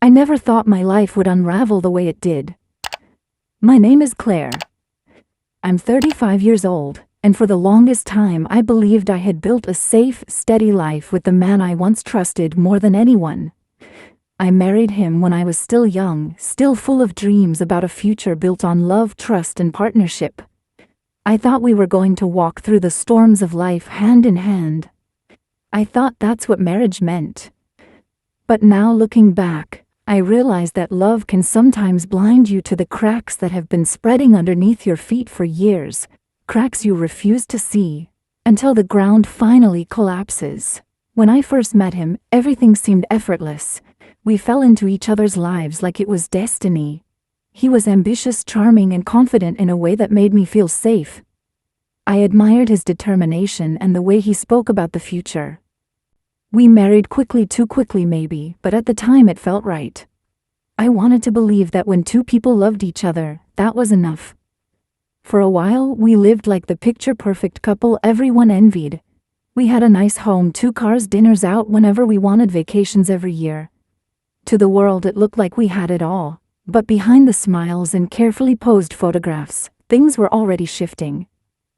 I never thought my life would unravel the way it did. My name is Claire. I'm 35 years old, and for the longest time I believed I had built a safe, steady life with the man I once trusted more than anyone. I married him when I was still young, still full of dreams about a future built on love, trust, and partnership. I thought we were going to walk through the storms of life hand in hand. I thought that's what marriage meant. But now looking back, I realize that love can sometimes blind you to the cracks that have been spreading underneath your feet for years, cracks you refuse to see, until the ground finally collapses. When I first met him, everything seemed effortless. We fell into each other's lives like it was destiny. He was ambitious, charming, and confident in a way that made me feel safe. I admired his determination and the way he spoke about the future. We married quickly, too quickly maybe, but at the time it felt right. I wanted to believe that when two people loved each other, that was enough. For a while, we lived like the picture-perfect couple everyone envied. We had a nice home, 2 cars, dinners out whenever we wanted, vacations every year. To the world it looked like we had it all, but behind the smiles and carefully posed photographs, things were already shifting.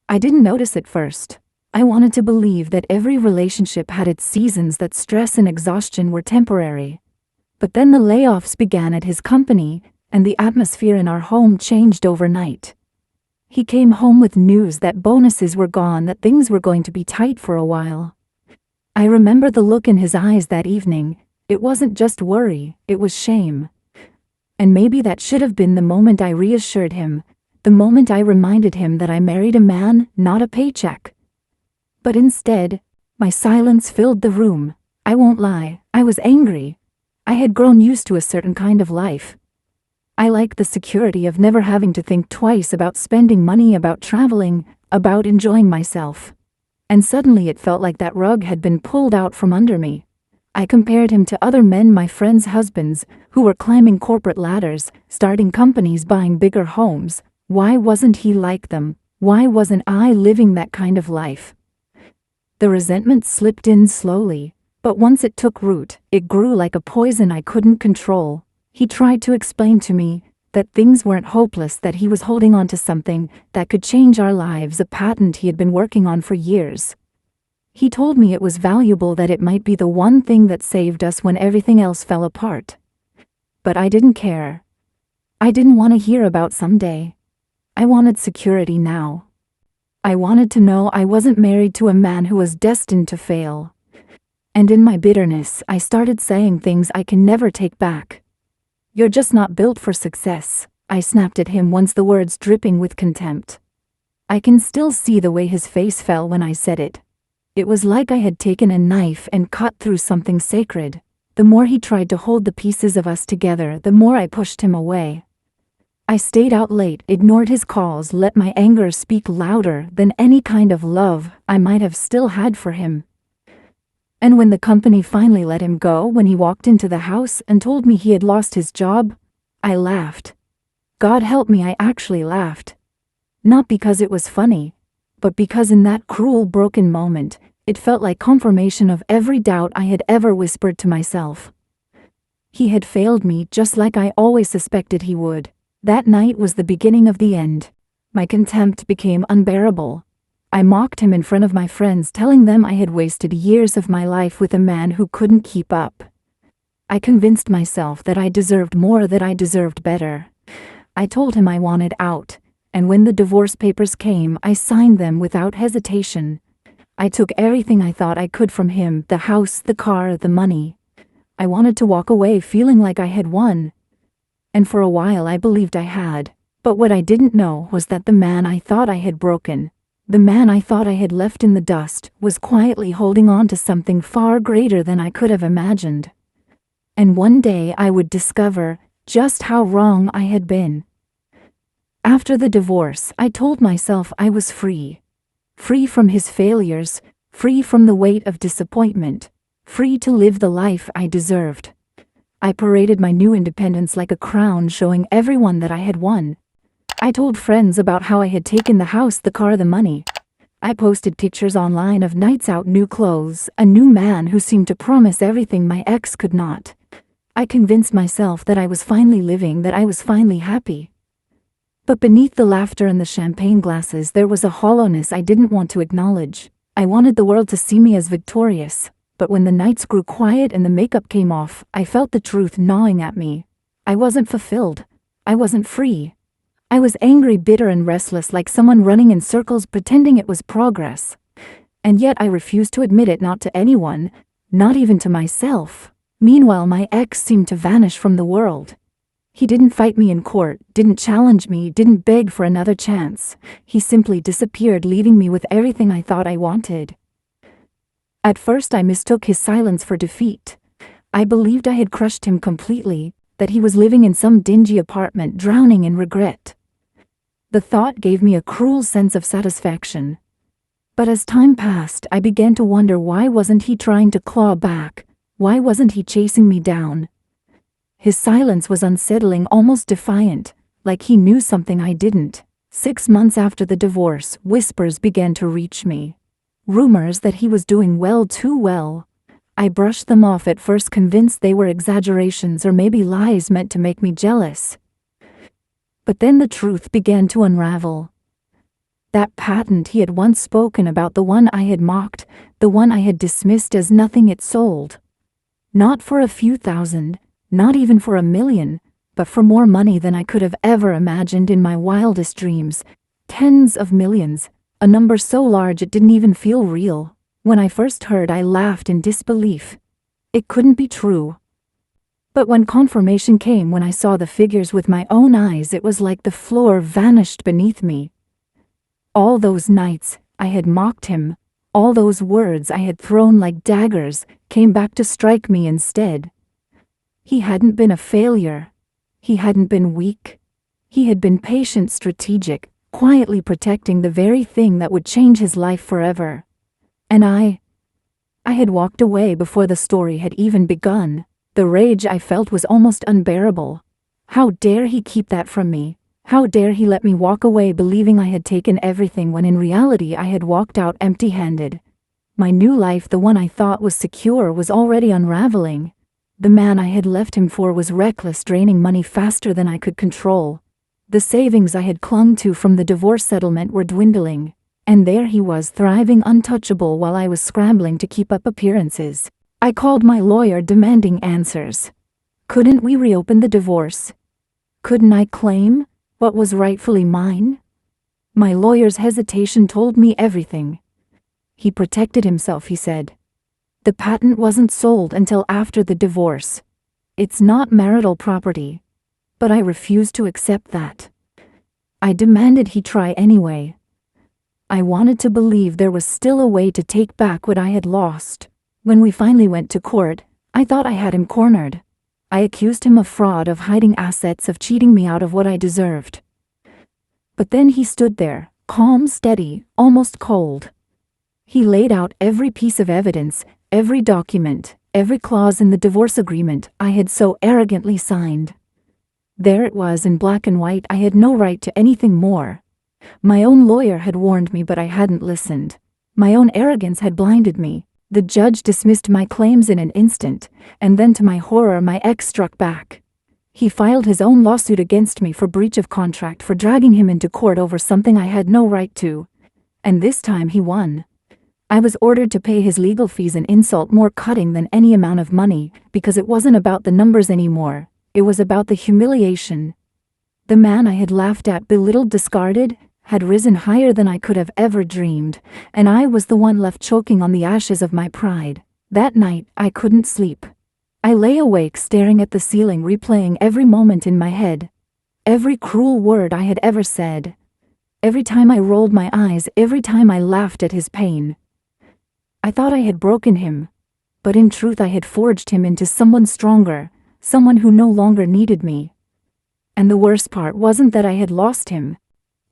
I didn't notice at first. I wanted to believe that every relationship had its seasons, that stress and exhaustion were temporary. But then the layoffs began at his company, and the atmosphere in our home changed overnight. He came home with news that bonuses were gone, that things were going to be tight for a while. I remember the look in his eyes that evening. It wasn't just worry, it was shame. And maybe that should have been the moment I reassured him, the moment I reminded him that I married a man, not a paycheck. But instead, my silence filled the room. I won't lie, I was angry. I had grown used to a certain kind of life. I liked the security of never having to think twice about spending money, about traveling, about enjoying myself. And suddenly it felt like that rug had been pulled out from under me. I compared him to other men, my friends' husbands, who were climbing corporate ladders, starting companies, buying bigger homes. Why wasn't he like them? Why wasn't I living that kind of life? The resentment slipped in slowly, but once it took root, it grew like a poison I couldn't control. He tried to explain to me that things weren't hopeless, that he was holding on to something that could change our lives, a patent he had been working on for years. He told me it was valuable, that it might be the one thing that saved us when everything else fell apart. But I didn't care. I didn't want to hear about someday. I wanted security now. I wanted to know I wasn't married to a man who was destined to fail. And in my bitterness, I started saying things I can never take back. "You're just not built for success," I snapped at him, once the words dripping with contempt. I can still see the way his face fell when I said it. It was like I had taken a knife and cut through something sacred. The more he tried to hold the pieces of us together, the more I pushed him away. I stayed out late, ignored his calls, let my anger speak louder than any kind of love I might have still had for him. And when the company finally let him go, when he walked into the house and told me he had lost his job, I laughed. God help me, I actually laughed. Not because it was funny, but because in that cruel, broken moment, it felt like confirmation of every doubt I had ever whispered to myself. He had failed me just like I always suspected he would. That night was the beginning of the end. My contempt became unbearable. I mocked him in front of my friends, telling them I had wasted years of my life with a man who couldn't keep up. I convinced myself that I deserved more, that I deserved better. I told him I wanted out, and when the divorce papers came, I signed them without hesitation. I took everything I thought I could from him, the house, the car, the money. I wanted to walk away feeling like I had won. And for a while I believed I had. But what I didn't know was that the man I thought I had broken, the man I thought I had left in the dust, was quietly holding on to something far greater than I could have imagined. And one day I would discover just how wrong I had been. After the divorce, I told myself I was free. Free from his failures, free from the weight of disappointment, free to live the life I deserved. I paraded my new independence like a crown, showing everyone that I had won. I told friends about how I had taken the house, the car, the money. I posted pictures online of nights out, new clothes, a new man who seemed to promise everything my ex could not. I convinced myself that I was finally living, that I was finally happy. But beneath the laughter and the champagne glasses there was a hollowness I didn't want to acknowledge. I wanted the world to see me as victorious, but when the nights grew quiet and the makeup came off, I felt the truth gnawing at me. I wasn't fulfilled. I wasn't free. I was angry, bitter, and restless, like someone running in circles pretending it was progress. And yet I refused to admit it, not to anyone, not even to myself. Meanwhile, my ex seemed to vanish from the world. He didn't fight me in court, didn't challenge me, didn't beg for another chance. He simply disappeared, leaving me with everything I thought I wanted. At first I mistook his silence for defeat. I believed I had crushed him completely, that he was living in some dingy apartment, drowning in regret. The thought gave me a cruel sense of satisfaction. But as time passed, I began to wonder, why wasn't he trying to claw back? Why wasn't he chasing me down? His silence was unsettling, almost defiant, like he knew something I didn't. 6 months after the divorce, whispers began to reach me. Rumors that he was doing well, too well. I brushed them off at first, convinced they were exaggerations or maybe lies meant to make me jealous. But then the truth began to unravel. That patent he had once spoken about, the one I had mocked, the one I had dismissed as nothing, it sold. Not for a few thousand, not even for 1 million, but for more money than I could have ever imagined in my wildest dreams. Tens of millions, a number so large it didn't even feel real. When I first heard, I laughed in disbelief. It couldn't be true. But when confirmation came, when I saw the figures with my own eyes, it was like the floor vanished beneath me. All those nights I had mocked him, all those words I had thrown like daggers, came back to strike me instead. He hadn't been a failure. He hadn't been weak. He had been patient, strategic, quietly protecting the very thing that would change his life forever. And I had walked away before the story had even begun. The rage I felt was almost unbearable. How dare he keep that from me? How dare he let me walk away believing I had taken everything, when in reality I had walked out empty-handed? My new life, the one I thought was secure, was already unraveling. The man I had left him for was reckless, draining money faster than I could control. The savings I had clung to from the divorce settlement were dwindling, and there he was, thriving, untouchable, while I was scrambling to keep up appearances. I called my lawyer, demanding answers. Couldn't we reopen the divorce? Couldn't I claim what was rightfully mine? My lawyer's hesitation told me everything. He protected himself, he said. The patent wasn't sold until after the divorce. It's not marital property. But I refused to accept that. I demanded he try anyway. I wanted to believe there was still a way to take back what I had lost. When we finally went to court, I thought I had him cornered. I accused him of fraud, of hiding assets, of cheating me out of what I deserved. But then he stood there, calm, steady, almost cold. He laid out every piece of evidence, every document, every clause in the divorce agreement I had so arrogantly signed. There it was in black and white. I had no right to anything more. My own lawyer had warned me, but I hadn't listened. My own arrogance had blinded me. The judge dismissed my claims in an instant, and then to my horror my ex struck back. He filed his own lawsuit against me for breach of contract, for dragging him into court over something I had no right to. And this time he won. I was ordered to pay his legal fees, an insult more cutting than any amount of money, because it wasn't about the numbers anymore. It was about the humiliation. The man I had laughed at, belittled, discarded, had risen higher than I could have ever dreamed, and I was the one left choking on the ashes of my pride. That night, I couldn't sleep. I lay awake, staring at the ceiling, replaying every moment in my head. Every cruel word I had ever said. Every time I rolled my eyes, every time I laughed at his pain. I thought I had broken him, but in truth I had forged him into someone stronger, someone who no longer needed me. And the worst part wasn't that I had lost him.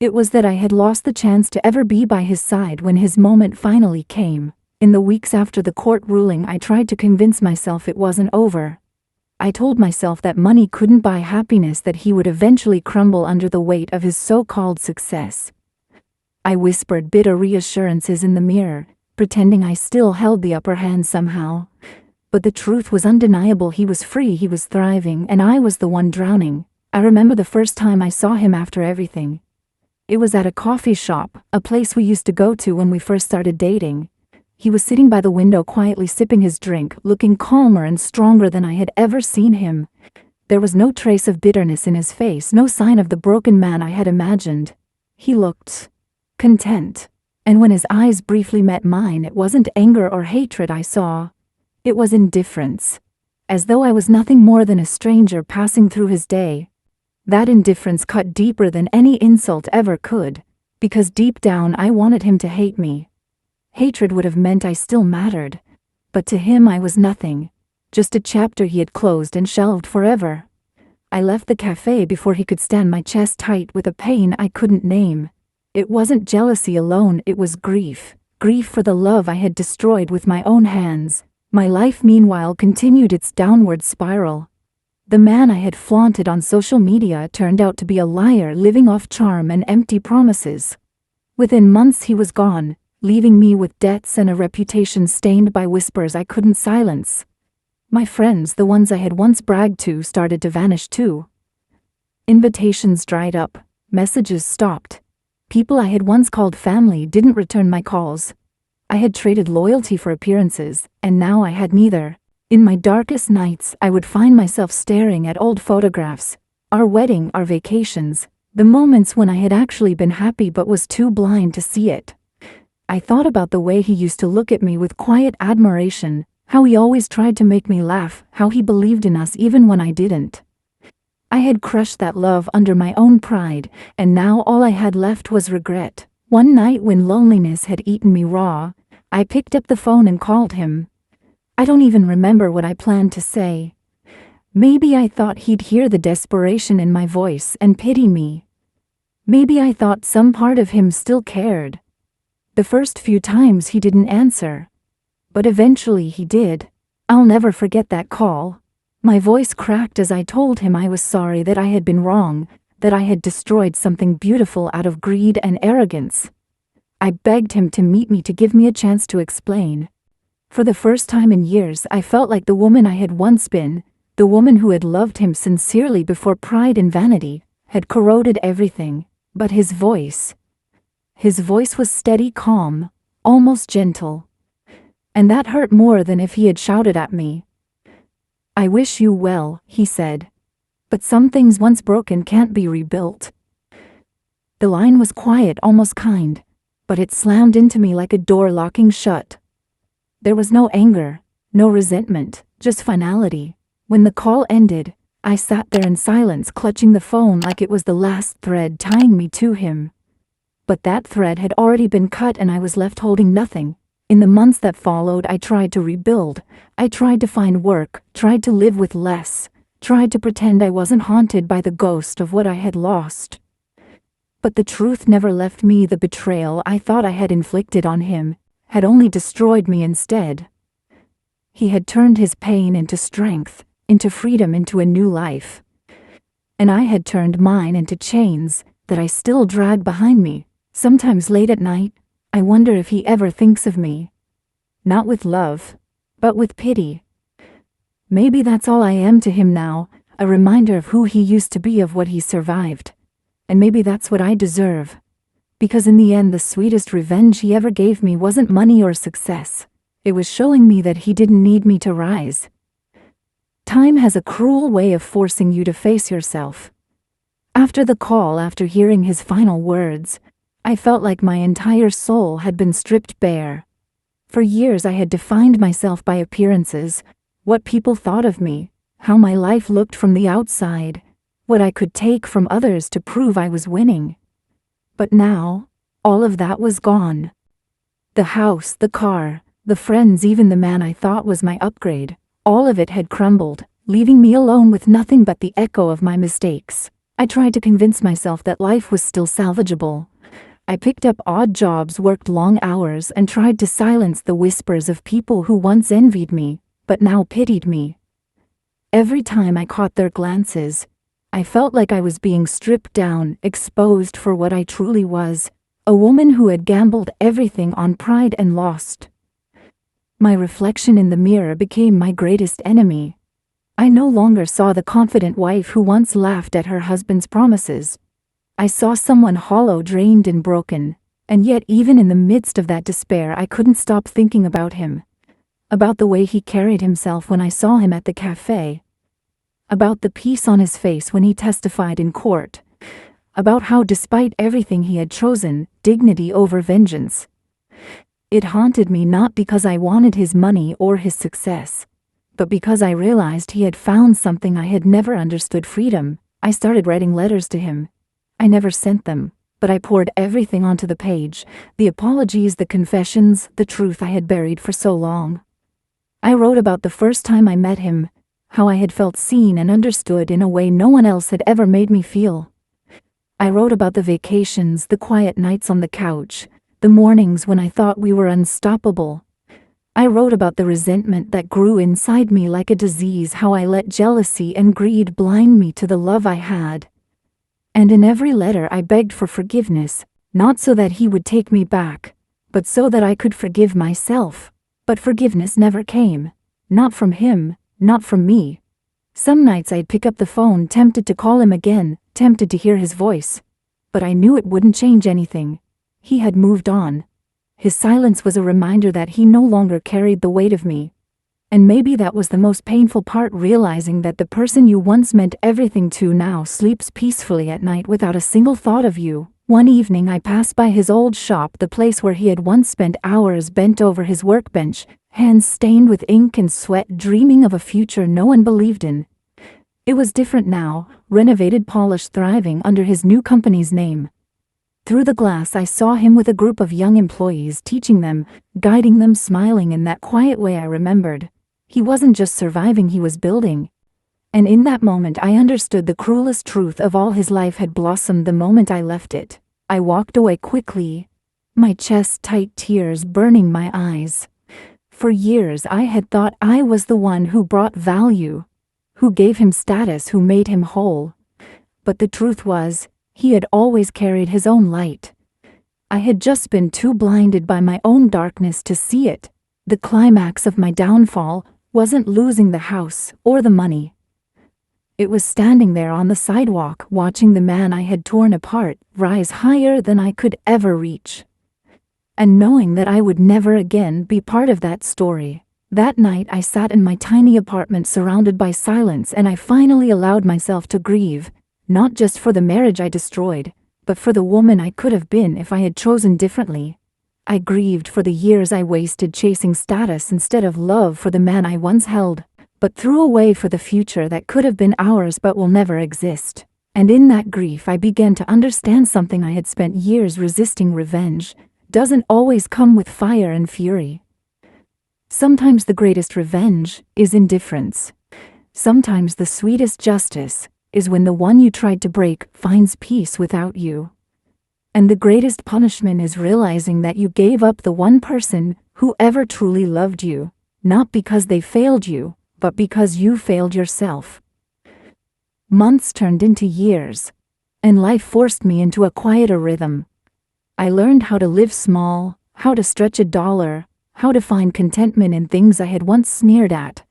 It was that I had lost the chance to ever be by his side when his moment finally came. In the weeks after the court ruling, I tried to convince myself it wasn't over. I told myself that money couldn't buy happiness, that he would eventually crumble under the weight of his so-called success. I whispered bitter reassurances in the mirror, pretending I still held the upper hand somehow. But the truth was undeniable. He was free, he was thriving, and I was the one drowning. I remember the first time I saw him after everything. It was at a coffee shop, a place we used to go to when we first started dating. He was sitting by the window quietly sipping his drink, looking calmer and stronger than I had ever seen him. There was no trace of bitterness in his face, no sign of the broken man I had imagined. He looked content. And when his eyes briefly met mine, it wasn't anger or hatred I saw. It was indifference. As though I was nothing more than a stranger passing through his day. That indifference cut deeper than any insult ever could, because deep down I wanted him to hate me. Hatred would have meant I still mattered. But to him I was nothing. Just a chapter he had closed and shelved forever. I left the cafe before he could stand my chest tight with a pain I couldn't name. It wasn't jealousy alone, it was grief. Grief for the love I had destroyed with my own hands. My life, meanwhile, continued its downward spiral. The man I had flaunted on social media turned out to be a liar living off charm and empty promises. Within months he was gone, leaving me with debts and a reputation stained by whispers I couldn't silence. My friends, the ones I had once bragged to, started to vanish too. Invitations dried up, messages stopped. People I had once called family didn't return my calls. I had traded loyalty for appearances, and now I had neither. In my darkest nights, I would find myself staring at old photographs, our wedding, our vacations, the moments when I had actually been happy but was too blind to see it. I thought about the way he used to look at me with quiet admiration, how he always tried to make me laugh, how he believed in us even when I didn't. I had crushed that love under my own pride, and now all I had left was regret. One night when loneliness had eaten me raw, I picked up the phone and called him. I don't even remember what I planned to say. Maybe I thought he'd hear the desperation in my voice and pity me. Maybe I thought some part of him still cared. The first few times he didn't answer. But eventually he did. I'll never forget that call. My voice cracked as I told him I was sorry, that I had been wrong, that I had destroyed something beautiful out of greed and arrogance. I begged him to meet me, to give me a chance to explain. For the first time in years, I felt like the woman I had once been, the woman who had loved him sincerely before pride and vanity had corroded everything. But his voice was steady, calm, almost gentle. And that hurt more than if he had shouted at me. "I wish you well," he said. "But some things once broken can't be rebuilt." The line was quiet, almost kind, but it slammed into me like a door locking shut. There was no anger, no resentment, just finality. When the call ended, I sat there in silence, clutching the phone like it was the last thread tying me to him. But that thread had already been cut and I was left holding nothing. In the months that followed, I tried to rebuild. I tried to find work, tried to live with less, tried to pretend I wasn't haunted by the ghost of what I had lost. But the truth never left me. The betrayal I thought I had inflicted on him had only destroyed me instead. He had turned his pain into strength, into freedom, into a new life. And I had turned mine into chains that I still drag behind me. Sometimes late at night, I wonder if he ever thinks of me. Not with love, but with pity. Maybe that's all I am to him now, a reminder of who he used to be, of what he survived. And maybe that's what I deserve. Because in the end, the sweetest revenge he ever gave me wasn't money or success. It was showing me that he didn't need me to rise. Time has a cruel way of forcing you to face yourself. After the call, after hearing his final words, I felt like my entire soul had been stripped bare. For years I had defined myself by appearances, what people thought of me, how my life looked from the outside, what I could take from others to prove I was winning. But now, all of that was gone. The house, the car, the friends, even the man I thought was my upgrade, all of it had crumbled, leaving me alone with nothing but the echo of my mistakes. I tried to convince myself that life was still salvageable. I picked up odd jobs, worked long hours, and tried to silence the whispers of people who once envied me, but now pitied me. Every time I caught their glances, I felt like I was being stripped down, exposed for what I truly was, a woman who had gambled everything on pride and lost. My reflection in the mirror became my greatest enemy. I no longer saw the confident wife who once laughed at her husband's promises. I saw someone hollow, drained, and broken, and yet even in the midst of that despair I couldn't stop thinking about him. About the way he carried himself when I saw him at the cafe. About the peace on his face when he testified in court. About how, despite everything, he had chosen dignity over vengeance. It haunted me not because I wanted his money or his success, but because I realized he had found something I had never understood: freedom. I started writing letters to him. I never sent them, but I poured everything onto the page: the apologies, the confessions, the truth I had buried for so long. I wrote about the first time I met him, how I had felt seen and understood in a way no one else had ever made me feel. I wrote about the vacations, the quiet nights on the couch, the mornings when I thought we were unstoppable. I wrote about the resentment that grew inside me like a disease, how I let jealousy and greed blind me to the love I had. And in every letter I begged for forgiveness, not so that he would take me back, but so that I could forgive myself. But forgiveness never came. Not from him, not from me. Some nights I'd pick up the phone, tempted to call him again, tempted to hear his voice. But I knew it wouldn't change anything. He had moved on. His silence was a reminder that he no longer carried the weight of me. And maybe that was the most painful part, realizing that the person you once meant everything to now sleeps peacefully at night without a single thought of you. One evening I passed by his old shop, the place where he had once spent hours bent over his workbench, hands stained with ink and sweat, dreaming of a future no one believed in. It was different now, renovated, polished, thriving under his new company's name. Through the glass I saw him with a group of young employees, teaching them, guiding them, smiling in that quiet way I remembered. He wasn't just surviving, he was building. And in that moment I understood the cruelest truth of all: his life had blossomed the moment I left it. I walked away quickly, my chest tight, tears burning my eyes. For years I had thought I was the one who brought value, who gave him status, who made him whole. But the truth was, he had always carried his own light. I had just been too blinded by my own darkness to see it. The climax of my downfall wasn't losing the house or the money. It was standing there on the sidewalk, watching the man I had torn apart rise higher than I could ever reach. And knowing that I would never again be part of that story. That night I sat in my tiny apartment surrounded by silence, and I finally allowed myself to grieve, not just for the marriage I destroyed, but for the woman I could have been if I had chosen differently. I grieved for the years I wasted chasing status instead of love, for the man I once held, but threw away, for the future that could have been ours but will never exist. And in that grief I began to understand something I had spent years resisting: revenge doesn't always come with fire and fury. Sometimes the greatest revenge is indifference. Sometimes the sweetest justice is when the one you tried to break finds peace without you. And the greatest punishment is realizing that you gave up the one person who ever truly loved you, not because they failed you, but because you failed yourself. Months turned into years, and life forced me into a quieter rhythm. I learned how to live small, how to stretch a dollar, how to find contentment in things I had once sneered at.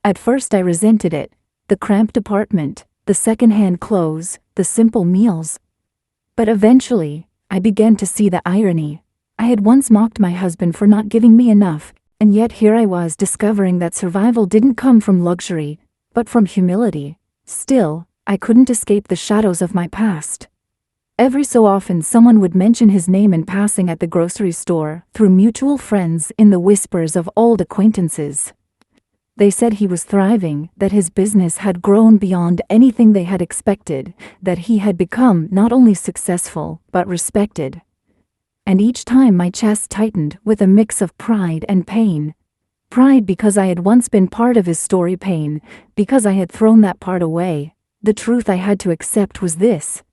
At first I resented it: the cramped apartment, the second-hand clothes, the simple meals. But eventually, I began to see the irony. I had once mocked my husband for not giving me enough, and yet here I was discovering that survival didn't come from luxury, but from humility. Still, I couldn't escape the shadows of my past. Every so often someone would mention his name in passing at the grocery store, through mutual friends, in the whispers of old acquaintances. They said he was thriving, that his business had grown beyond anything they had expected, that he had become not only successful, but respected. And each time my chest tightened with a mix of pride and pain. Pride because I had once been part of his story, pain because I had thrown that part away. The truth I had to accept was this: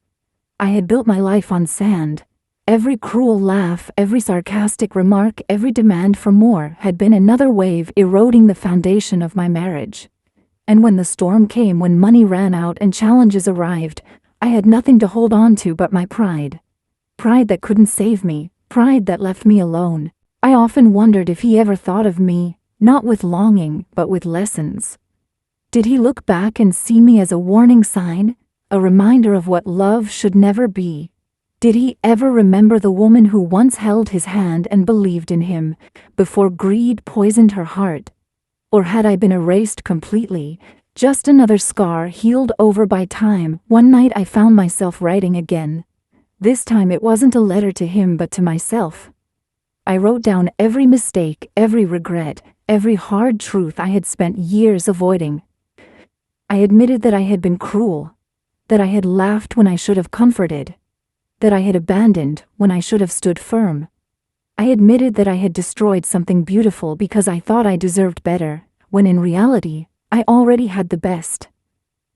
I had built my life on sand. Every cruel laugh, every sarcastic remark, every demand for more had been another wave eroding the foundation of my marriage. And when the storm came, when money ran out and challenges arrived, I had nothing to hold on to but my pride. Pride that couldn't save me, pride that left me alone. I often wondered if he ever thought of me, Not with longing, but with lessons. Did he look back and see me as a warning sign, a reminder of what love should never be? Did he ever remember the woman who once held his hand and believed in him, before greed poisoned her heart? Or had I been erased completely, just another scar healed over by time? One night I found myself writing again. This time it wasn't a letter to him but to myself. I wrote down every mistake, every regret, every hard truth I had spent years avoiding. I admitted that I had been cruel, that I had laughed when I should have comforted, that I had abandoned when I should have stood firm. I admitted that I had destroyed something beautiful because I thought I deserved better, when in reality, I already had the best.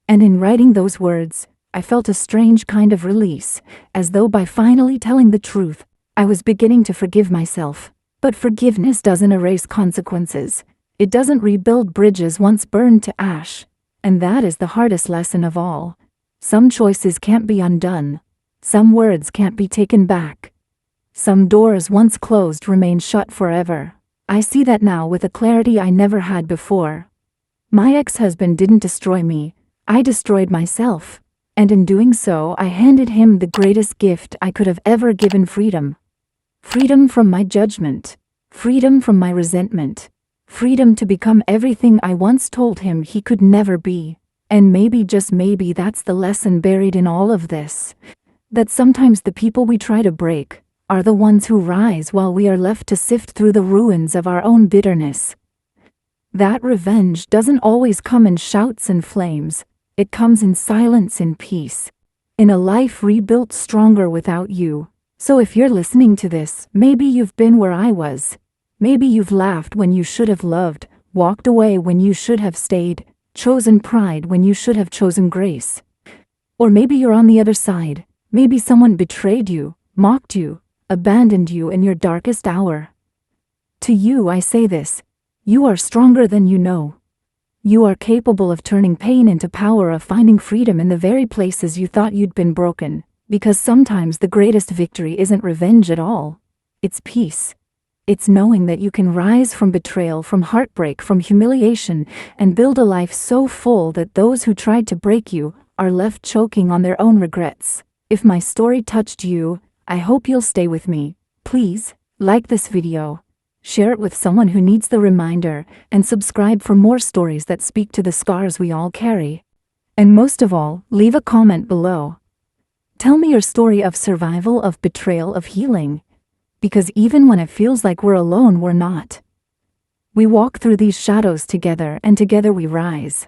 And in writing those words, I felt a strange kind of release, as though by finally telling the truth, I was beginning to forgive myself. But forgiveness doesn't erase consequences. It doesn't rebuild bridges once burned to ash. And that is the hardest lesson of all. Some choices can't be undone. Some words can't be taken back. Some doors once closed remain shut forever. I see that now with a clarity I never had before. My ex-husband didn't destroy me. I destroyed myself. And in doing so, I handed him the greatest gift I could have ever given: freedom. Freedom from my judgment. Freedom from my resentment. Freedom to become everything I once told him he could never be. And maybe, just maybe, that's the lesson buried in all of this. That sometimes the people we try to break are the ones who rise while we are left to sift through the ruins of our own bitterness. That revenge doesn't always come in shouts and flames. It comes in silence and peace. In a life rebuilt stronger without you. So if you're listening to this, maybe you've been where I was. Maybe you've laughed when you should have loved, walked away when you should have stayed, chosen pride when you should have chosen grace. Or maybe you're on the other side. Maybe someone betrayed you, mocked you, abandoned you in your darkest hour. To you I say this: you are stronger than you know. You are capable of turning pain into power, of finding freedom in the very places you thought you'd been broken. Because sometimes the greatest victory isn't revenge at all. It's peace. It's knowing that you can rise from betrayal, from heartbreak, from humiliation, and build a life so full that those who tried to break you are left choking on their own regrets. If my story touched you, I hope you'll stay with me. Please, like this video, share it with someone who needs the reminder, and subscribe for more stories that speak to the scars we all carry. And most of all, leave a comment below. Tell me your story of survival, of betrayal, of healing. Because even when it feels like we're alone, we're not. We walk through these shadows together, and together we rise.